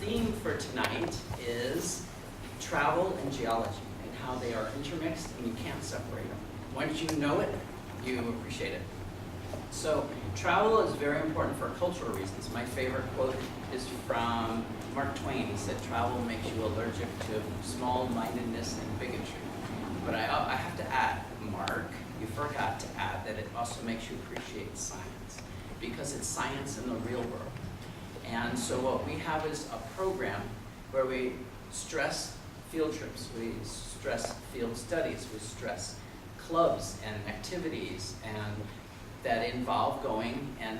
theme for tonight is travel and geology and how they are intermixed and you can't separate them. Once you know it, you appreciate it. So travel is very important for cultural reasons. My favorite quote is from Mark Twain. He said, travel makes you allergic to small-mindedness and bigotry. But I have to add, Mark, you forgot to add that it also makes you appreciate science, because it's science in the real world. And so what we have is a program where we stress field trips, we stress field studies, we stress clubs and activities and that involve going and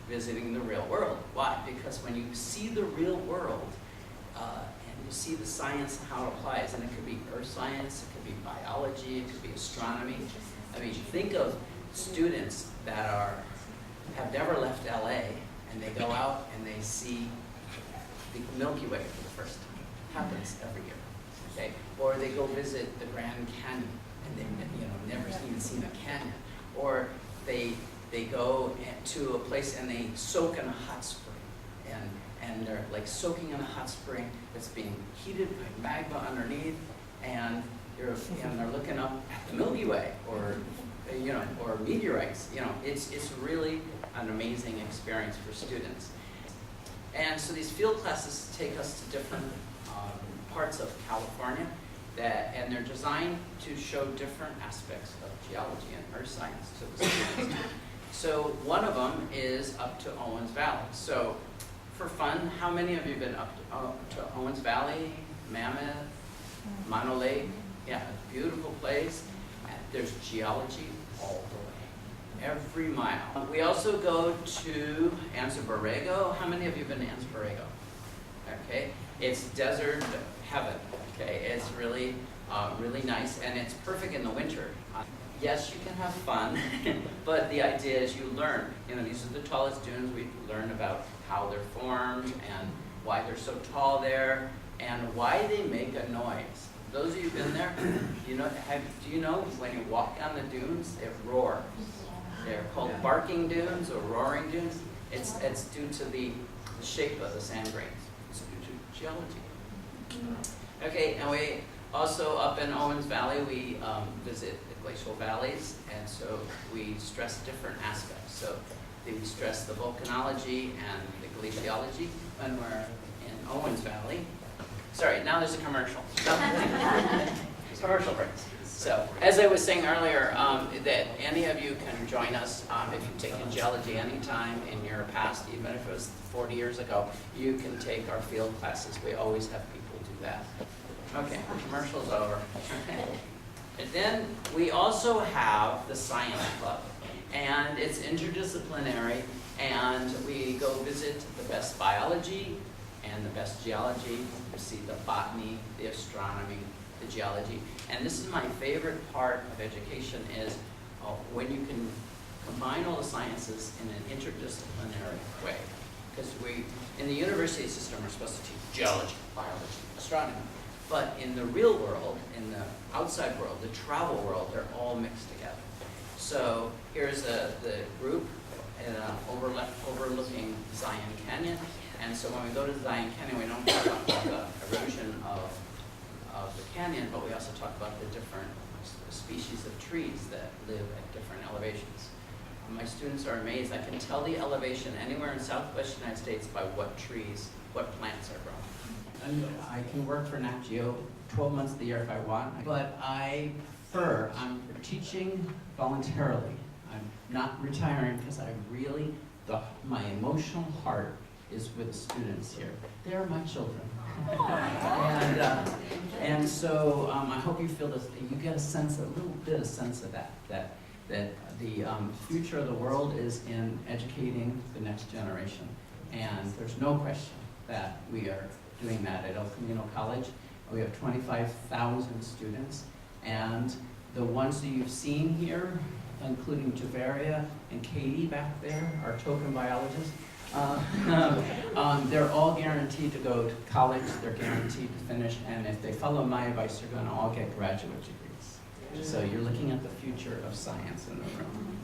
visiting the real world. Why? Because when you see the real world and you see the science and how it applies, and it could be earth science, it could be biology, it could be astronomy. I mean, think of students that have never left LA and they go out and they see the Milky Way for the first time. It happens every year. Okay? Or they go visit the Grand Canyon and they've never even seen a canyon. Or they go to a place and they soak in a hot spring, and they're like soaking in a hot spring that's being heated by magma underneath, and they're looking up at the Milky Way or meteorites. It's really an amazing experience for students. And so these field classes take us to different parts of California, and they're designed to show different aspects of geology and earth science to the students. So one of them is up to Owens Valley. So for fun, how many of you have been up to Owens Valley, Mammoth, Mono Lake? Yeah, a beautiful place. And there's geology all the way, every mile. We also go to Anza Borrego. How many of you have been to Anza Borrego? Okay, it's desert heaven. Okay, it's really, really nice, and it's perfect in the winter. Yes, you can have fun, but the idea is you learn. These are the tallest dunes. We learn about how they're formed and why they're so tall there and why they make a noise. Those of you who've been there, do you know when you walk down the dunes, it roars? They're called barking dunes or roaring dunes. It's due to the shape of the sand grains. It's due to geology. Okay, and we also up in Owens Valley, we visit the glacial valleys, and so we stress different aspects. So we stress the volcanology and the glaciology when we're in Owens Valley. Sorry, now there's a commercial. Commercial breaks. So, as I was saying earlier, that any of you can join us if you've taken geology anytime in your past, even if it was 40 years ago, you can take our field classes. We always have people do that. Okay, the commercial's over. And then we also have the science club, and it's interdisciplinary, and we go visit the best biology and the best geology. We see the botany, the astronomy, the geology. And this is my favorite part of education is when you can combine all the sciences in an interdisciplinary way. Because in the university system, we're supposed to teach geology, biology, astronomy. But in the real world, in the outside world, the travel world, they're all mixed together. So here's the group overlooking Zion Canyon. And so when we go to Zion Canyon, we don't talk about the erosion of the canyon, but we also talk about the different species of trees that live at different elevations. My students are amazed. I can tell the elevation anywhere in Southwest United States by what plants are growing. I can work for Nat Geo 12 months of the year if I want, but I'm teaching voluntarily. I'm not retiring because my emotional heart is with the students here. They're my children. and so I hope you feel this, you get a little bit of sense of that the future of the world is in educating the next generation. And there's no question that we are doing that at Camino College. We have 25,000 students, and the ones that you've seen here, including Javaria and Katie back there, our token biologists, they're all guaranteed to go to college, they're guaranteed to finish, and if they follow my advice, they're going to all get graduate degrees. So you're looking at the future of science in the room.